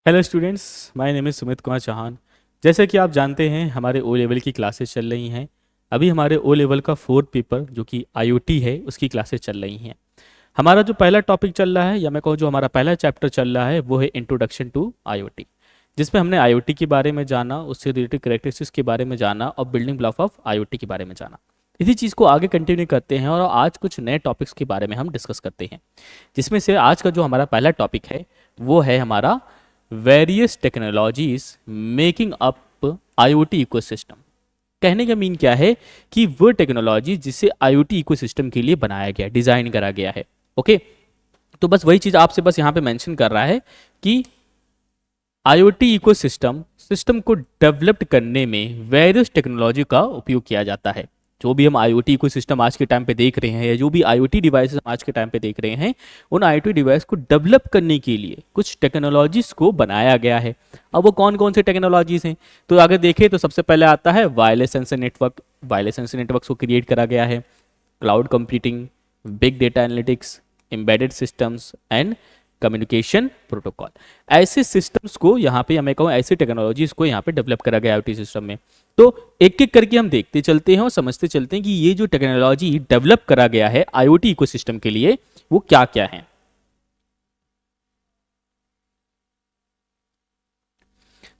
Hello students, my name is Sumit Kumar Chauhan. जैसे कि आप जानते हैं हमारे ओ लेवल की क्लासेस चल रही हैं। अभी हमारे ओ लेवल का फोर्थ पेपर जो कि आईओटी है उसकी क्लासेस चल रही हैं। हमारा जो पहला टॉपिक चल रहा है या मैं कहूँ जो हमारा पहला चैप्टर चल रहा है वो है इंट्रोडक्शन टू आईओटी, जिसमें हमने आईओटी के बारे में जाना, उससे रिलेटेड कैरेक्टरिस्टिक्स के बारे में जाना और बिल्डिंग ब्लॉक ऑफ आईओटी के बारे में जाना। इसी चीज़ को आगे कंटिन्यू करते हैं और आज कुछ नए टॉपिक्स के बारे में हम डिस्कस करते हैं, जिसमें से आज का जो हमारा पहला टॉपिक है वो है हमारा various technologies making up IoT ecosystem. कहने का मीन क्या है कि वो टेक्नोलॉजी जिसे आईओटी इकोसिस्टम के लिए बनाया गया, डिजाइन करा गया है। ओके, तो बस वही चीज आपसे बस यहाँ पे मेंशन कर रहा है कि आईओटी इकोसिस्टम सिस्टम को डेवलप करने में वेरियस टेक्नोलॉजी का उपयोग किया जाता है। जो भी हम आईओटी इकोसिस्टम आज के टाइम पे देख रहे हैं या जो भी आईओटी डिवाइसेस आज के टाइम पे देख रहे हैं, उन आईओटी डिवाइस को डेवलप करने के लिए कुछ टेक्नोलॉजीज को बनाया गया है। अब वो कौन कौन से टेक्नोलॉजीज हैं, तो अगर देखें तो सबसे पहले आता है wireless sensor network. Wireless sensor network को क्रिएट करा गया है। Cloud computing, big data analytics, embedded systems and communication protocol, ऐसे सिस्टम्स को यहाँ पे मैं कहूँ ऐसी टेक्नोलॉजीज को यहाँ पे डेवलप करा गया आईओटी सिस्टम में। तो एक एक करके हम देखते चलते हैं और समझते चलते हैं कि ये जो टेक्नोलॉजी डेवलप करा गया है आईओटी इकोसिस्टम के लिए वो क्या क्या है।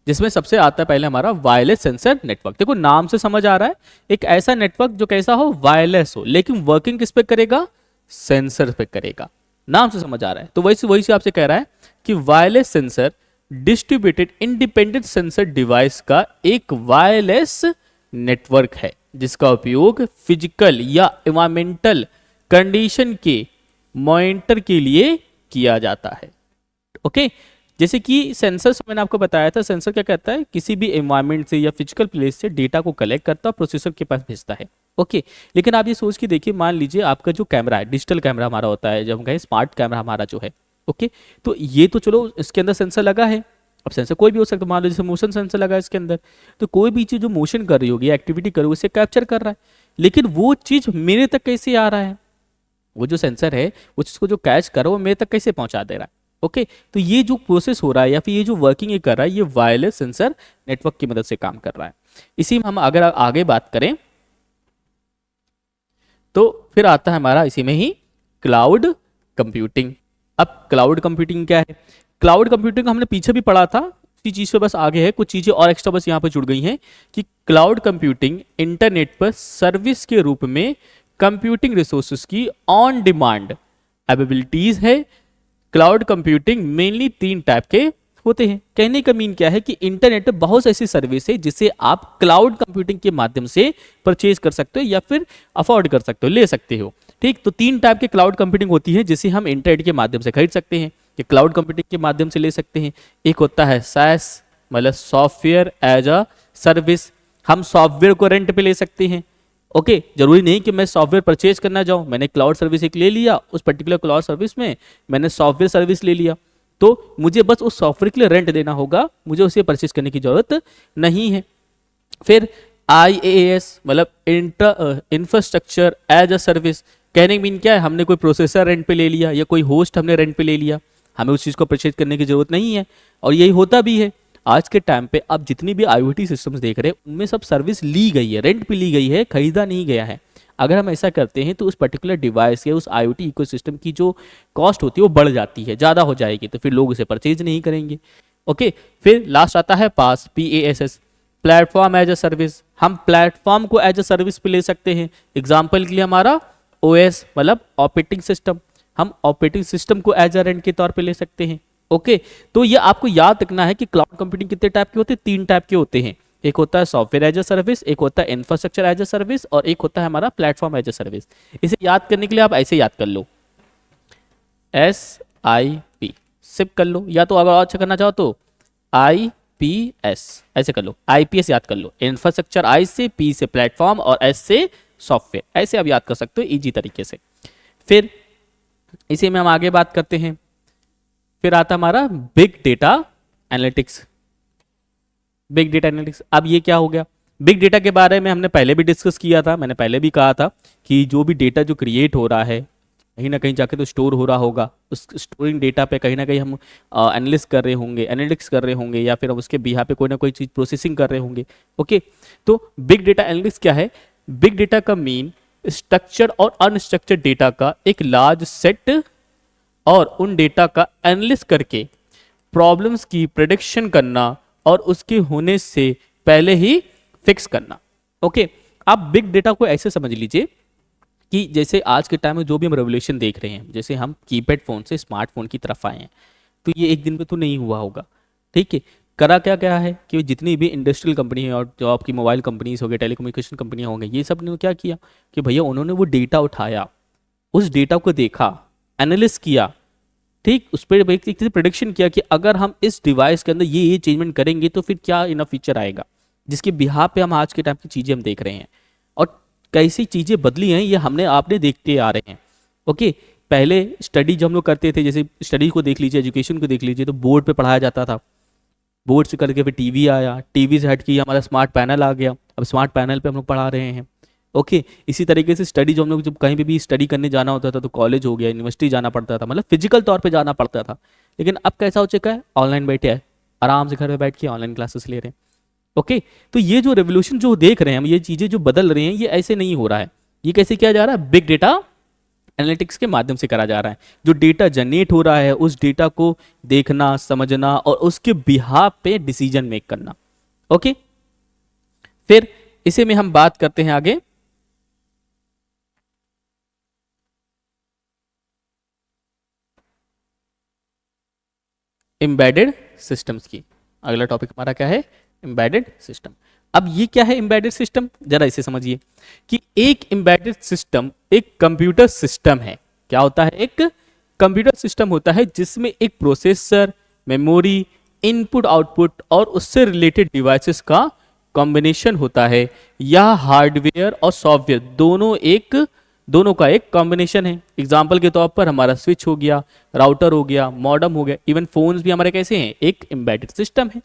जिसमें सबसे आता है पहले हमारा वायरलेस सेंसर नेटवर्क। देखो नाम से समझ आ रहा है, एक ऐसा नेटवर्क जो कैसा हो, वायरलेस हो, लेकिन वर्किंग किस पे करेगा, सेंसर पे करेगा। नाम से समझ आ रहा है, तो वही वही से आपसे कह रहा है कि wireless sensor distributed independent sensor device का एक वायरलेस नेटवर्क है जिसका उपयोग फिजिकल या इन्वायरमेंटल कंडीशन के मॉनिटर के लिए किया जाता है। ओके, जैसे कि सेंसर मैंने आपको बताया था, सेंसर क्या कहता है, किसी भी एनवायरनमेंट से या फिजिकल प्लेस से डेटा को कलेक्ट करता है, प्रोसेसर के पास भेजता है। ओके, लेकिन आप ये सोच के देखिए, मान लीजिए आपका जो कैमरा है, डिजिटल कैमरा हमारा होता है, जब हम कहें स्मार्ट कैमरा हमारा जो है, ओके, तो ये तो चलो इसके अंदर सेंसर लगा है। अब सेंसर कोई भी हो सकता है, मान लो जैसे मोशन सेंसर लगा है इसके अंदर, तो कोई भी चीज़ जो मोशन कर रही होगी, एक्टिविटी कर रही होगी, उसे कैप्चर कर रहा है। लेकिन वो चीज़ मेरे तक कैसे आ रहा है, वो जो सेंसर है वो चीज़ जो कैच कर रहा है वो मेरे तक कैसे पहुंचा दे रहा है। ओके, तो ये जो प्रोसेस हो रहा है या फिर ये जो वर्किंग ये कर रहा है, ये वायरलेस सेंसर नेटवर्क की मदद से काम कर रहा है। इसी में हम अगर आगे बात करें तो फिर आता है हमारा इसी में ही क्लाउड कंप्यूटिंग। अब क्लाउड कंप्यूटिंग क्या है, क्लाउड कंप्यूटिंग हमने पीछे भी पढ़ा था, इसी चीज पे बस आगे है, कुछ चीजें और एक्स्ट्रा बस यहाँ पे जुड़ गई हैं कि क्लाउड कंप्यूटिंग इंटरनेट पर सर्विस के रूप में कंप्यूटिंग रिसोर्सेज की ऑन डिमांड एबिलिटीज है। क्लाउड कंप्यूटिंग मेनली तीन टाइप के होते हैं। कहने का मीन क्या है कि इंटरनेट पे बहुत ऐसी सर्विस है जिसे आप क्लाउड कंप्यूटिंग के माध्यम से परचेज कर सकते हो या फिर अफोर्ड कर सकते हो, ले सकते हो। ठीक, तो तीन टाइप के क्लाउड कंप्यूटिंग होती है जिसे हम इंटरनेट के माध्यम से खरीद सकते हैं, कि क्लाउड कंप्यूटिंग के माध्यम से ले सकते हैं। एक होता है SaaS, मतलब सॉफ्टवेयर एज अ सर्विस, हम सॉफ्टवेयर को रेंट पे ले सकते हैं। ओके, जरूरी नहीं कि मैं सॉफ्टवेयर परचेज करना जाऊं, मैंने क्लाउड सर्विस एक ले लिया, उस पर्टिकुलर क्लाउड सर्विस में मैंने सॉफ्टवेयर सर्विस ले लिया, तो मुझे बस उस सॉफ्टवेयर के लिए रेंट देना होगा, मुझे उसे परचेज करने की जरूरत नहीं है। फिर IaaS मतलब इंफ्रास्ट्रक्चर एज अ सर्विस, कहने मीन क्या है, हमने कोई प्रोसेसर रेंट पे ले लिया या कोई होस्ट हमने रेंट पे ले लिया, हमें उस चीज़ को परचेज करने की जरूरत नहीं है। और यही होता भी है आज के टाइम पे। आप जितनी भी आईओटी सिस्टम्स देख रहे हैं उनमें सब सर्विस ली गई है, रेंट पे ली गई है, खरीदा नहीं गया है। अगर हम ऐसा करते हैं तो उस पर्टिकुलर डिवाइस या उस आईओटी इकोसिस्टम की जो कॉस्ट होती है वो बढ़ जाती है, ज़्यादा हो जाएगी, तो फिर लोग उसे परचेज नहीं करेंगे। ओके, फिर लास्ट आता है PaaS, platform as a service. हम प्लेटफॉर्म को एज अ सर्विस पे ले सकते हैं। एग्जाम्पल के लिए हमारा OS मतलब ऑपरेटिंग सिस्टम, हम ऑपरेटिंग सिस्टम को एज अ रेंट के तौर पे ले सकते हैं। ओके, तो ये आपको याद रखना है कि क्लाउड कंप्यूटिंग कितने टाइप के होते हैं, तीन टाइप के होते हैं। एक होता है सॉफ्टवेयर एज अ सर्विस, एक होता है इंफ्रास्ट्रक्चर एज अ सर्विस, और एक होता है हमारा प्लेटफॉर्म एज अ सर्विस। इसे याद करने के लिए आप ऐसे याद कर लो, SIP सिप कर लो, या तो अगर और अच्छा करना चाहो तो IPS ऐसे कर लो, IPS याद कर लो। इंफ्रास्ट्रक्चर I से, P से प्लेटफॉर्म और S से सॉफ्टवेयर, ऐसे आप याद कर सकते हो इजी तरीके से। फिर इसी में हम आगे बात करते हैं। फिर आता हमारा big data analytics. Big data analytics, अब ये क्या हो गया, बिग डेटा के बारे में हमने पहले भी डिस्कस किया था, मैंने पहले भी कहा था कि जो भी डेटा जो क्रिएट हो रहा है, कहीं ना कहीं जाके तो स्टोर हो रहा होगा, उस स्टोरिंग डेटा पे कहीं ना कहीं हम एनालिस कर रहे होंगे, एनालिटिक्स कर रहे होंगे, या फिर हम उसके बिहा पे कोई ना कोई चीज़ प्रोसेसिंग कर रहे होंगे। ओके, तो बिग डेटा एनालिटिक्स क्या है? बिग डेटा का मीन स्ट्रक्चर्ड और अनस्ट्रक्चर्ड डेटा का एक लार्ज सेट और उन डेटा का एनालिस करके प्रॉब्लम्स की प्रेडिक्शन करना और उसके होने से पहले ही फिक्स करना। ओके, आप बिग डेटा को ऐसे समझ लीजिए कि जैसे आज के टाइम में जो भी हम रेवोल्यूशन देख रहे हैं, जैसे हम कीपैड फोन से स्मार्टफोन की तरफ आए हैं, तो ये एक दिन में तो नहीं हुआ होगा। ठीक है, करा क्या क्या है कि जितनी भी इंडस्ट्रियल कंपनी है और जो आपकी मोबाइल कंपनीज हो गई, टेलीकम्युनिकेशन कंपनियां हो गई, ये सब ने क्या किया कि भैया उन्होंने वो डेटा उठाया, उस डेटा को देखा, एनालिस किया, ठीक, उस पर एक तरह से प्रिडिक्शन किया कि अगर हम इस डिवाइस के अंदर ये चेंजमेंट करेंगे तो फिर क्या इनफ फीचर आएगा, जिसके बिहार पे हम आज के टाइम की चीज़ें हम देख रहे हैं। और कैसी चीज़ें बदली हैं ये हमने आपने देखते आ रहे हैं। ओके, पहले स्टडी जब हम लोग करते थे, जैसे स्टडी को देख लीजिए, एजुकेशन को देख लीजिए, तो बोर्ड पे पढ़ाया जाता था, बोर्ड से करके फिर टीवी आया, टीवी से हट के हमारा स्मार्ट पैनल आ गया, अब स्मार्ट पैनल पे हम लोग पढ़ा रहे हैं। ओके, इसी तरीके से स्टडी जो हम लोग जब कहीं पे भी स्टडी करने जाना होता था तो कॉलेज हो गया, यूनिवर्सिटी जाना पड़ता था, मतलब फिजिकल तौर पे जाना पड़ता था। लेकिन अब कैसा हो चुका है, ऑनलाइन बैठे हैं, आराम से घर में बैठ के ऑनलाइन क्लासेस ले रहे हैं। ओके, तो ये जो रेवोल्यूशन जो देख रहे हैं हम, ये चीज़ें जो बदल रही हैं, ये ऐसे नहीं हो रहा है। ये कैसे किया जा रहा है? बिग डेटा एनालिटिक्स के माध्यम से करा जा रहा है। जो डेटा जनरेट हो रहा है उस डेटा को देखना, समझना और उसके बिहाफ पे डिसीजन मेक करना। ओके, फिर इसे में हम बात करते हैं आगे एम्बेडेड सिस्टम्स की। अगला टॉपिक हमारा क्या है? Embedded system. अब ये क्या है एम्बेडेड सिस्टम? जरा इसे समझिए कि एक एम्बेडेड सिस्टम एक कंप्यूटर सिस्टम है। क्या होता है? एक कंप्यूटर सिस्टम होता है जिसमें एक प्रोसेसर, मेमोरी, इनपुट आउटपुट और उससे रिलेटेड डिवाइसेस का कॉम्बिनेशन होता है, या हार्डवेयर और सॉफ्टवेयर दोनों का एक कॉम्बिनेशन है। एग्जाम्पल के तौर पर हमारा स्विच हो गया, राउटर हो गया, मॉडेम हो गया, इवन फोन्स भी हमारे कैसे हैं? एक एम्बेडेड सिस्टम है।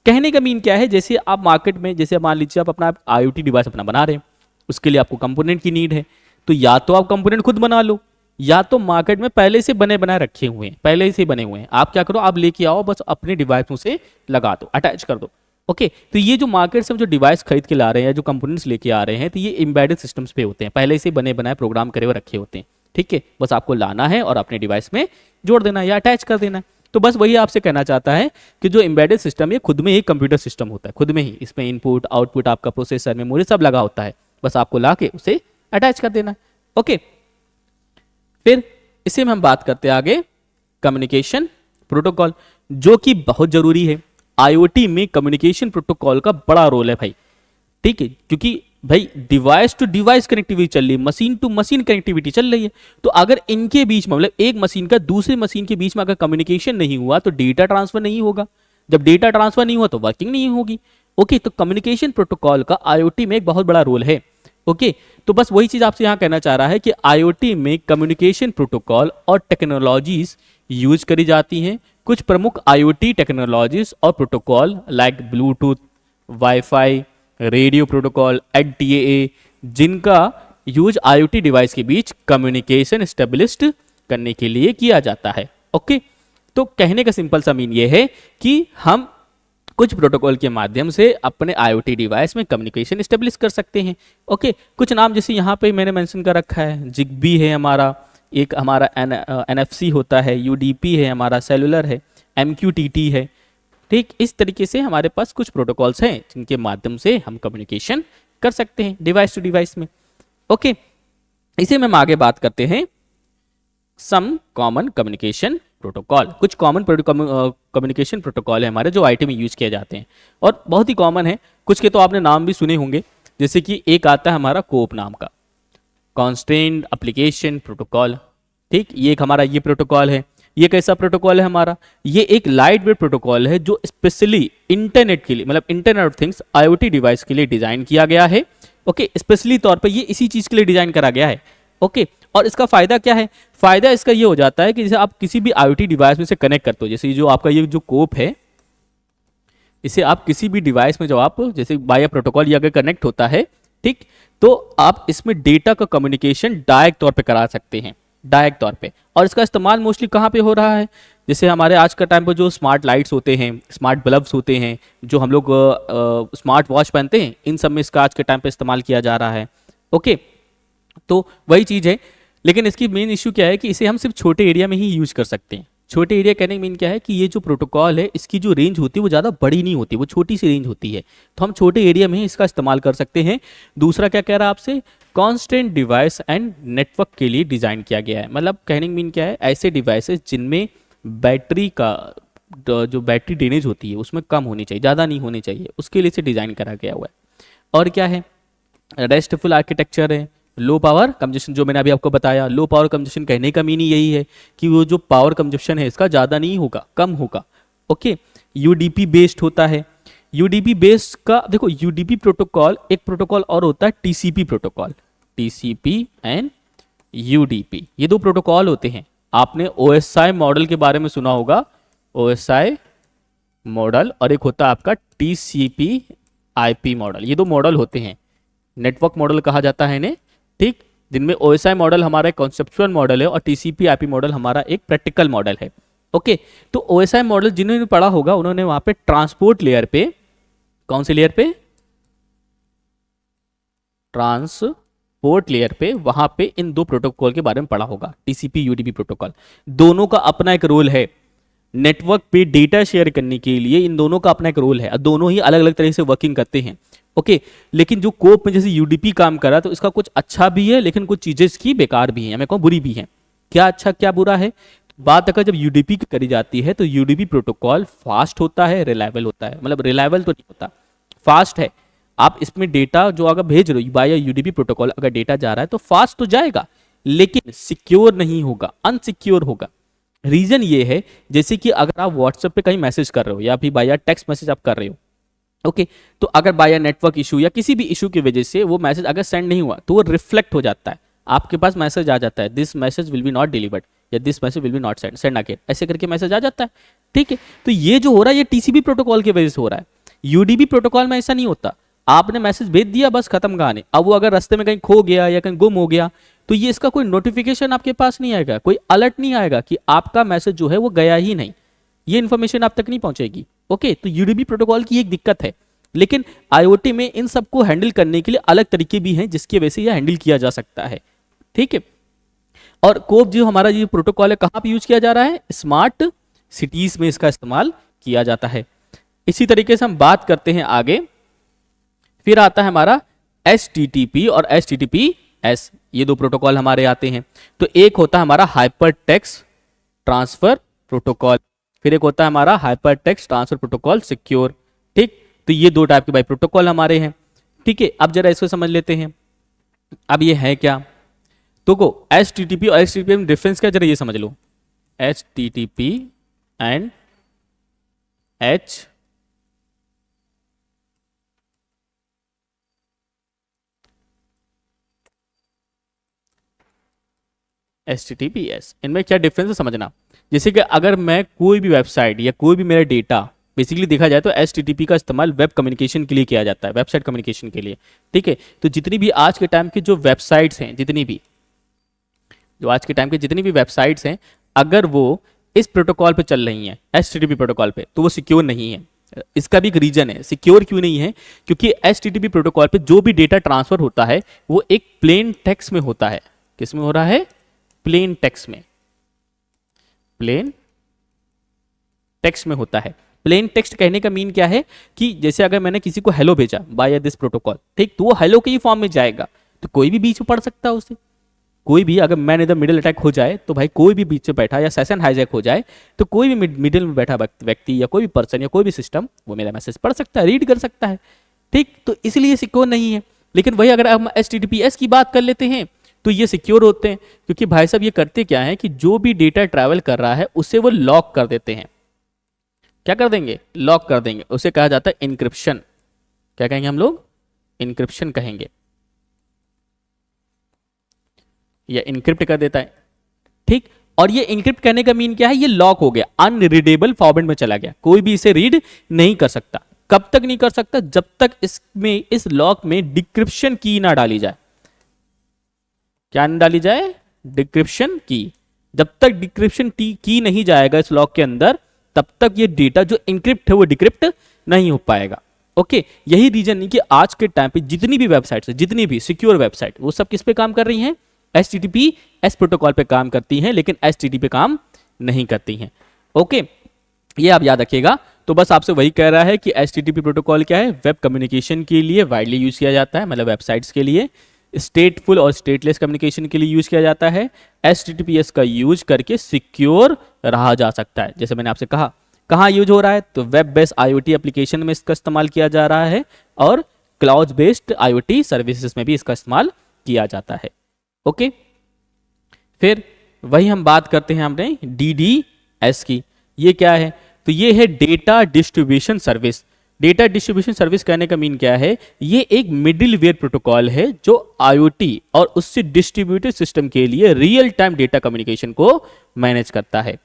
कहने का मीन क्या है, जैसे आप मार्केट में, जैसे मान लीजिए आप अपना IoT डिवाइस अपना बना रहे हैं, उसके लिए आपको कंपोनेंट की नीड है, तो या तो आप कंपोनेंट खुद बना लो, या तो मार्केट में पहले से बने बनाए रखे हुए हैं, पहले से बने हुए हैं, आप क्या करो, आप लेके आओ, बस अपने डिवाइसों से लगा दो, अटैच कर दो। ओके, तो ये जो मार्केट से जो डिवाइस खरीद के ला रहे हैं, जो कंपोनेंट्स लेके आ रहे हैं, तो ये एम्बेडेड सिस्टम्स पे होते हैं, पहले से बने बनाए प्रोग्राम करे हुए रखे होते हैं। ठीक है, बस आपको लाना है और अपने डिवाइस में जोड़ देना है या अटैच कर देना है। तो बस वही आपसे कहना चाहता है कि जो एम्बेडेड सिस्टम है खुद में ही कंप्यूटर सिस्टम होता है, खुद में ही इसमें इनपुट आउटपुट आपका प्रोसेसर मेमोरी सब लगा होता है, बस आपको ला के उसे अटैच कर देना है। ओके, फिर इसे में हम बात करते हैं आगे कम्युनिकेशन प्रोटोकॉल, जो कि बहुत जरूरी है। IoT में कम्युनिकेशन प्रोटोकॉल का बड़ा रोल है भाई। ठीक है, क्योंकि भाई डिवाइस टू डिवाइस कनेक्टिविटी चल रही है, मशीन टू मशीन कनेक्टिविटी चल रही है, तो अगर इनके बीच में, मतलब एक मशीन का दूसरे मशीन के बीच में अगर कम्युनिकेशन नहीं हुआ तो डेटा ट्रांसफर नहीं होगा, जब डेटा ट्रांसफर नहीं हुआ तो वर्किंग नहीं होगी। ओके, तो कम्युनिकेशन प्रोटोकॉल का IoT में एक बहुत बड़ा रोल है। ओके, तो बस वही चीज आपसे यहां कहना चाह रहा है कि IoT में कम्युनिकेशन प्रोटोकॉल और टेक्नोलॉजीज यूज करी जाती हैं। कुछ प्रमुख IoT टेक्नोलॉजीज और protocol like Bluetooth, wifi, radio protocol, XDAA, जिनका यूज IoT डिवाइस के बीच कम्युनिकेशन स्टेबलिस्ट करने के लिए किया जाता है। ओके, तो कहने का सिंपल सा मीन ये है कि हम कुछ प्रोटोकॉल के माध्यम से अपने IoT डिवाइस में कम्युनिकेशन स्टेब्लिश कर सकते हैं। ओके, कुछ नाम जैसे यहाँ पे मैंने मेंशन कर रखा है, जिग्बी है हमारा, एक हमारा NFC होता है, UDP है हमारा, सेलुलर है, MQTT है। ठीक, इस तरीके से हमारे पास कुछ प्रोटोकॉल्स हैं जिनके माध्यम से हम कम्युनिकेशन कर सकते हैं डिवाइस टू डिवाइस में। ओके, इसे में हम आगे बात करते हैं सम कॉमन कम्युनिकेशन प्रोटोकॉल। कुछ कॉमन कम्युनिकेशन प्रोटोकॉल है हमारे जो IT में यूज किए जाते हैं और बहुत ही कॉमन है। कुछ के तो आपने नाम भी सुने होंगे, जैसे कि एक आता है हमारा कोप नाम का, कॉन्स्ट्रेंट एप्लीकेशन प्रोटोकॉल। ठीक, ये एक हमारा ये प्रोटोकॉल है। ये कैसा प्रोटोकॉल है हमारा? ये एक लाइट वेट प्रोटोकॉल है जो स्पेशली इंटरनेट के लिए, मतलब internet of things IoT device के लिए डिजाइन किया गया है। ओके, स्पेशली तौर पे ये इसी चीज के लिए डिजाइन करा गया है। ओके, और इसका फायदा क्या है? फायदा इसका ये हो जाता है कि जैसे आप किसी भी IoT डिवाइस में से कनेक्ट करते हो, जैसे जो आपका ये जो कोप है, इसे आप किसी भी डिवाइस में जब आप जैसे बाय प्रोटोकॉल ये अगर कनेक्ट होता है, ठीक, तो आप इसमें डेटा का कम्युनिकेशन डायरेक्ट तौर पे करा सकते हैं। डायरेक्ट तौर पे। और इसका इस्तेमाल मोस्टली कहाँ पे हो रहा है, जैसे हमारे आज का टाइम पर जो स्मार्ट लाइट्स होते हैं, स्मार्ट बल्ब्स होते हैं, जो हम लोग स्मार्ट वॉच पहनते हैं, इन सब में इसका आज के टाइम पे इस्तेमाल किया जा रहा है। ओके, तो वही चीज़ है। लेकिन इसकी मेन इशू क्या है कि इसे हम सिर्फ छोटे एरिया में ही यूज कर सकते हैं। छोटे एरिया कहने का मीन क्या है कि ये जो प्रोटोकॉल है इसकी जो रेंज होती है वो ज़्यादा बड़ी नहीं होती, वो छोटी सी रेंज होती है, तो हम छोटे एरिया में ही इसका इस्तेमाल कर सकते हैं। दूसरा क्या कह रहा है आपसे, कॉन्स्टेंट डिवाइस एंड नेटवर्क के लिए डिज़ाइन किया गया है। मतलब कहने का मीन क्या है, ऐसे डिवाइसेस जिनमें बैटरी का जो बैटरी ड्रेनेज होती है उसमें कम होनी चाहिए, ज़्यादा नहीं होनी चाहिए, उसके लिए इसे डिज़ाइन करा गया हुआ है। और क्या है, रेस्टफुल आर्किटेक्चर है, लो पावर कंजप्शन, जो मैंने अभी आपको बताया। लो पावर कंजप्शन कहने का मीनिंग यही है कि वो जो पावर कंजप्शन है इसका ज़्यादा नहीं होगा, कम होगा। ओके, यूडीपी बेस्ड होता है। यूडीपी बेस्ड का देखो, यूडीपी प्रोटोकॉल, एक प्रोटोकॉल और होता है TCP protocol, TCP and UDP, ये दो प्रोटोकॉल होते हैं। आपने ओएसआई मॉडल के बारे में सुना होगा, ओएसआई मॉडल, और एक होता है आपका टीसीपी आईपी मॉडल। ये दो मॉडल होते हैं, नेटवर्क मॉडल कहा जाता है इन्हें, ठीक, जिनमें ओएसआई मॉडल हमारा एक कॉन्सेप्चुअल मॉडल है और टीसीपी आईपी मॉडल हमारा एक प्रैक्टिकल मॉडल है। ओके, तो ओएसआई मॉडल जिन्होंने पढ़ा होगा उन्होंने वहां पे ट्रांसपोर्ट लेयर पे, कौन से लेयर पे, ट्रांसपोर्ट लेयर पे, वहां पे इन दो प्रोटोकॉल के बारे में पढ़ा होगा, टीसीपी यूडीपी प्रोटोकॉल। दोनों का अपना एक रोल है, नेटवर्क पे डेटा शेयर करने के लिए इन दोनों का अपना एक रोल है, दोनों ही अलग अलग तरह से वर्किंग करते हैं। ओके, लेकिन जो कोप में जैसे यूडीपी काम कर रहा है तो इसका कुछ अच्छा भी है लेकिन कुछ चीजें इसकी बेकार भी हैं, मैं कहूँ बुरी भी हैं। क्या अच्छा क्या बुरा है, बात अगर जब यूडीपी की करी जाती है तो यूडीपी प्रोटोकॉल फास्ट होता है, रिलायबल होता है, मतलब रिलायबल तो नहीं होता, फास्ट है। आप इसमें डेटा जो अगर भेज रहे हो बाय यूडीपी प्रोटोकॉल, अगर डेटा जा रहा है तो फास्ट तो जाएगा लेकिन सिक्योर नहीं होगा, अनसिक्योर होगा। रीजन ये है, जैसे कि अगर आप व्हाट्सएप पे कहीं मैसेज कर रहे हो या फिर बाय टेक्स्ट मैसेज आप कर रहे हो, ओके, तो अगर बाय नेटवर्क इशू या किसी भी इशू की वजह से वो मैसेज अगर सेंड नहीं हुआ तो वो रिफ्लेक्ट हो जाता है, आपके पास मैसेज आ जाता है, this message will be not delivered या this message will be not send, send again, ऐसे करके मैसेज आ जाता है। ठीक है, तो ये जो हो रहा है ये टीसीपी प्रोटोकॉल की वजह से हो रहा है। यूडीपी प्रोटोकॉल में ऐसा नहीं होता, आपने मैसेज भेज दिया बस खत्म कहानी। अब वो अगर रास्ते में कहीं खो गया या कहीं गुम हो गया तो ये इसका कोई नोटिफिकेशन आपके पास नहीं आएगा, कोई अलर्ट नहीं आएगा कि आपका मैसेज जो है वो गया ही नहीं, ये इन्फॉर्मेशन आप तक नहीं पहुंचेगी। ओके, तो यूडीपी प्रोटोकॉल की एक दिक्कत है, लेकिन आईओटी में इन सबको हैंडल करने के लिए अलग तरीके भी हैं जिसकी वजह से यह हैंडल किया जा सकता है। ठीक है, और कोप जो हमारा ये प्रोटोकॉल है कहां पे यूज किया जा रहा है, स्मार्ट सिटीज में इसका इस्तेमाल किया जाता है। इसी तरीके से हम बात करते हैं आगे, फिर आता है हमारा HTTP और HTTPS, ये दो प्रोटोकॉल हमारे आते हैं। तो एक होता है हमारा हाइपर टेक्स्ट ट्रांसफर प्रोटोकॉल, फिर एक होता है हमारा hyper text transfer protocol secure. ठीक, तो ये दो टाइप के भाई प्रोटोकॉल हमारे हैं। ठीक है, अब जरा इसको समझ लेते हैं, अब ये है क्या, तो को HTTP और HTTP में डिफरेंस क्या, जरा ये समझ लो। HTTP एंड HTTPS, इनमें क्या डिफरेंस है समझना। जैसे कि अगर मैं कोई भी वेबसाइट या कोई भी मेरा डेटा, बेसिकली देखा जाए तो HTTP का इस्तेमाल वेब कम्युनिकेशन के लिए किया जाता है, वेबसाइट कम्युनिकेशन के लिए। ठीक है, तो जितनी भी आज के टाइम की जो वेबसाइट्स हैं, जितनी भी जो आज के टाइम की जितनी भी वेबसाइट्स हैं, अगर वो इस प्रोटोकॉल पे चल रही हैं, HTTP प्रोटोकॉल पे, तो वो सिक्योर नहीं है। इसका भी एक रीजन है, सिक्योर क्यों नहीं है, क्योंकि HTTP प्रोटोकॉल पे जो भी डेटा ट्रांसफर होता है वो एक प्लेन टेक्स्ट में होता है। किस में हो रहा है, प्लेन टेक्स्ट में, प्लेन टेक्स्ट में होता है। प्लेन टेक्स्ट कहने का मीन क्या है कि जैसे अगर मैंने किसी को हेलो भेजा बाय दिस प्रोटोकॉल, ठीक, तो वो हेलो के ही फॉर्म में जाएगा, तो कोई भी बीच में पढ़ सकता है उसे। कोई भी अगर man in the middle attack हो जाए तो भाई कोई भी बीच में बैठा या सेशन हाईजैक हो जाए तो कोई भी मिडिल में बैठा व्यक्ति या कोई भी पर्सन या कोई भी सिस्टम वो मेरा मैसेज पढ़ सकता है, रीड कर सकता है। ठीक, तो इसलिए सिक्योर नहीं है। लेकिन वही अगर हम HTTPS की बात कर लेते हैं तो ये सिक्योर होते हैं, क्योंकि भाई साहब ये करते क्या है कि जो भी डेटा ट्रैवल कर रहा है उसे वो लॉक कर देते हैं। क्या कर देंगे, लॉक कर देंगे, उसे कहा जाता है इनक्रिप्शन। क्या कहेंगे हम लोग, इनक्रिप्शन कहेंगे, या इनक्रिप्ट कर देता है। ठीक, और ये इनक्रिप्ट करने का मीन क्या है, ये लॉक हो गया, अनरीडेबल फॉर्मेट में चला गया, कोई भी इसे रीड नहीं कर सकता। कब तक नहीं कर सकता, जब तक इसमें इस लॉक में डिक्रिप्शन की ना डाली जाए। क्या न डाली जाए, डिक्रिप्शन की। जब तक डिक्रिप्शन की नहीं जाएगा इस लॉक के अंदर, तब तक ये डेटा जो इंक्रिप्ट है वो डिक्रिप्ट नहीं हो पाएगा। ओके, यही रीजन नहीं कि आज के टाइम पे जितनी भी वेबसाइट्स है, जितनी भी सिक्योर वेबसाइट, वो सब किस पे काम कर रही हैं? HTTPS प्रोटोकॉल पे काम करती हैं, लेकिन STD पे काम नहीं करती हैं। ओके, ये आप याद रखिएगा। तो बस आपसे वही कह रहा है कि HTTP प्रोटोकॉल क्या है? वेब कम्युनिकेशन के लिए वाइडली यूज किया जाता है, मतलब वेबसाइट्स के लिए। स्टेटफुल और स्टेटलेस कम्युनिकेशन के लिए यूज किया जाता है। HTTPS का यूज करके सिक्योर रहा जा सकता है। जैसे मैंने आपसे कहा, कहाँ यूज हो रहा है? तो वेब बेस्ड IoT एप्लीकेशन में इसका इस्तेमाल किया जा रहा है, और क्लाउड बेस्ड IoT सर्विसेज में भी इसका इस्तेमाल किया जाता है। ओके, फिर वही हम बात करते हैं हमने DDS की। ये क्या है? तो ये है data distribution service. Data distribution service कहने का मीन क्या है? ये एक मिडिलवेयर प्रोटोकॉल है जो IoT और उससे डिस्ट्रीब्यूटेड सिस्टम के लिए रियल टाइम डेटा कम्युनिकेशन को मैनेज करता है।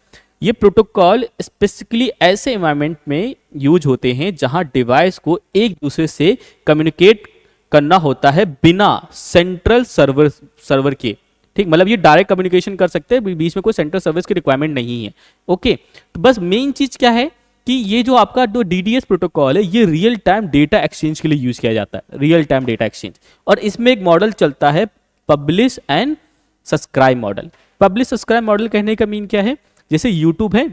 ये प्रोटोकॉल स्पेसिफिकली ऐसे एनवायरनमेंट में यूज होते हैं जहां डिवाइस को एक दूसरे से कम्युनिकेट करना होता है बिना सेंट्रल सर्वर के। ठीक, मतलब ये डायरेक्ट कम्युनिकेशन कर सकते हैं, बीच में कोई सेंट्रल सर्विस की रिक्वायरमेंट नहीं है। ओके, तो बस मेन चीज क्या है कि ये जो आपका जो DDS प्रोटोकॉल है, ये रियल टाइम डेटा एक्सचेंज के लिए यूज किया जाता है, रियल टाइम डेटा एक्सचेंज। और इसमें एक मॉडल चलता है publish and subscribe model. Publish subscribe model कहने का मीन क्या है? जैसे यूट्यूब है,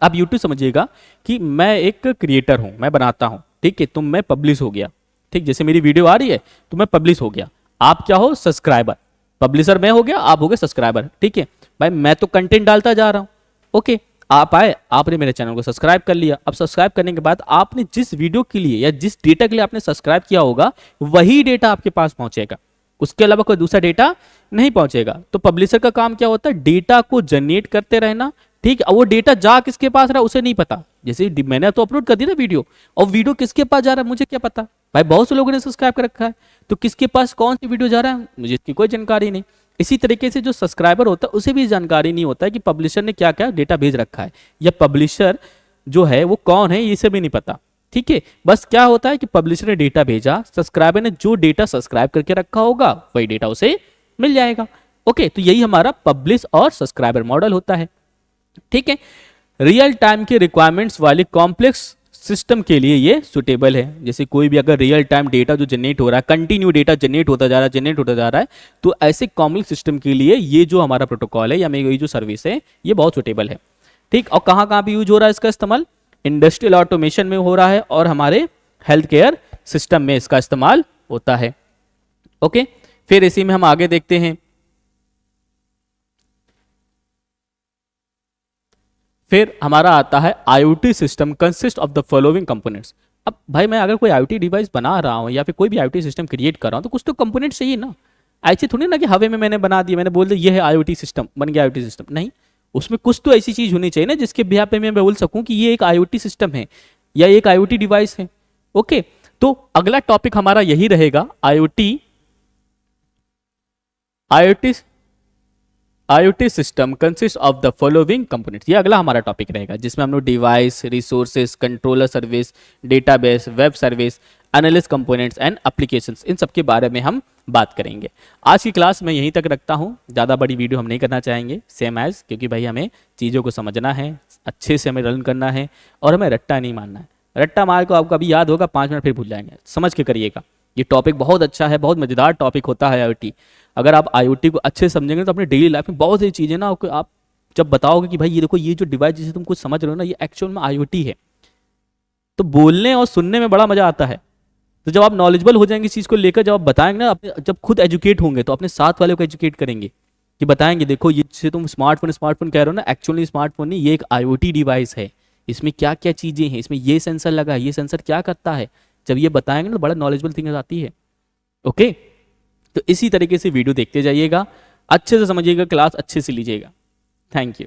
आप यूट्यूब समझिएगा कि मैं एक क्रिएटर हूं, मैं बनाता हूं, ठीक है, तो मैं पब्लिश हो गया। ठीक, जैसे मेरी वीडियो आ रही है तो मैं पब्लिश हो गया। आप क्या हो? सब्सक्राइबर। पब्लिशर मैं हो गया, आप हो गए सब्सक्राइबर। ठीक है भाई, मैं तो कंटेंट डालता जा रहा हूं। ओके, आप आए, आपने मेरे चैनल को सब्सक्राइब कर लिया। अब सब्सक्राइब करने के बाद आपने जिस वीडियो के लिए या जिस डेटा के लिए आपने सब्सक्राइब किया होगा, वही डेटा आपके पास पहुंचेगा, उसके अलावा कोई दूसरा डेटा नहीं पहुंचेगा। तो पब्लिशर का काम क्या होता है? डेटा को जनरेट करते रहना। ठीक है, वो डेटा जा किसके पास रहा उसे नहीं पता। जैसे मैंने तो अपलोड कर दी ना वीडियो, और वीडियो किसके पास जा रहा है मुझे क्या पता? भाई बहुत से लोगों ने सब्सक्राइब कर रखा है, तो किसके पास कौन सी वीडियो जा रहा है मुझे इसकी कोई जानकारी नहीं। इसी तरीके से जो सब्सक्राइबर होता है उसे भी जानकारी नहीं होता है कि पब्लिशर ने क्या क्या डेटा भेज रखा है, या पब्लिशर जो है वो कौन है, इसे भी नहीं पता। ठीक है, बस क्या होता है कि पब्लिशर ने डेटा भेजा, सब्सक्राइबर ने जो डेटा सब्सक्राइब करके रखा होगा वही डेटा उसे मिल जाएगा। ओके, तो यही हमारा पब्लिश और सब्सक्राइबर मॉडल होता है। ठीक है, रियल टाइम के रिक्वायरमेंट्स वाले कॉम्प्लेक्स सिस्टम के लिए ये सुटेबल है। जैसे कोई भी अगर रियल टाइम डेटा जो जनरेट हो रहा है, कंटिन्यू डेटा जनरेट होता जा रहा है, तो ऐसे कॉम्प्लेक्स सिस्टम के लिए ये जो हमारा प्रोटोकॉल है या ये जो सर्विस है, ये बहुत सुटेबल है। ठीक, और कहाँ कहाँ पे यूज हो रहा है इसका इस्तेमाल? इंडस्ट्रियल ऑटोमेशन में हो रहा है, और हमारे हेल्थ केयर सिस्टम में इसका इस्तेमाल होता है। ओके, फिर इसी में हम आगे देखते हैं। फिर हमारा आता है IoT system consist of the following components. अब भाई मैं अगर कोई IoT डिवाइस बना रहा हूं या फिर कोई भी IoT सिस्टम क्रिएट कर रहा हूं, तो कुछ तो कंपोनेंट चाहिए ना। ऐसे थोड़ी ना कि हवे में मैंने बना दिया, मैंने बोल दिया ये है IoT सिस्टम, बन गया IoT सिस्टम। नहीं, उसमें कुछ तो ऐसी चीज होनी चाहिए ना जिसके बिहाफ पे मैं बोल सकूं कि ये एक IoT सिस्टम है या एक IoT डिवाइस है। ओके, तो अगला टॉपिक हमारा यही रहेगा, IoT system consist of the following components. ये अगला हमारा टॉपिक रहेगा, जिसमें हम लोग device, resources, controller service, database, web service, analyst components and applications, इन सब के बारे में हम बात करेंगे। आज की क्लास मैं यहीं तक रखता हूँ, ज़्यादा बड़ी वीडियो हम नहीं करना चाहेंगे, सेम एज, क्योंकि भाई हमें चीज़ों को समझना है, अच्छे से हमें रन करना है, और हमें रट्टा नहीं मारना है। रट्टा मार को आपको अभी याद होगा, 5 मिनट फिर भूल जाएंगे। समझ के करिएगा, ये टॉपिक बहुत अच्छा है, बहुत मजेदार टॉपिक होता है IoT। अगर आप IoT को अच्छे से समझेंगे तो अपनी डेली लाइफ में बहुत सी चीज़ें ना आप जब बताओगे कि भाई ये देखो, ये जो डिवाइस जिसे तुम कुछ समझ रहे हो ना, ये एक्चुअल में IoT है, तो बोलने और सुनने में बड़ा मजा आता है। तो जब आप नॉलेजेबल हो जाएंगे इस चीज़ को लेकर, जब आप बताएंगे ना, अपने जब खुद एजुकेट होंगे तो अपने साथ वाले को एजुकेट करेंगे कि बताएंगे देखो ये जिसे तुम स्मार्टफोन कह रहे हो ना, एक्चुअली स्मार्टफोन नहीं, ये एक IoT डिवाइस है, इसमें क्या क्या चीज़ें हैं, इसमें ये सेंसर लगा है, ये सेंसर क्या करता है। जब ये बताएंगे ना, बड़ा नॉलेजेबल थिंग आती है। ओके, तो इसी तरीके से वीडियो देखते जाइएगा, अच्छे से समझिएगा, क्लास अच्छे से लीजिएगा। Thank you.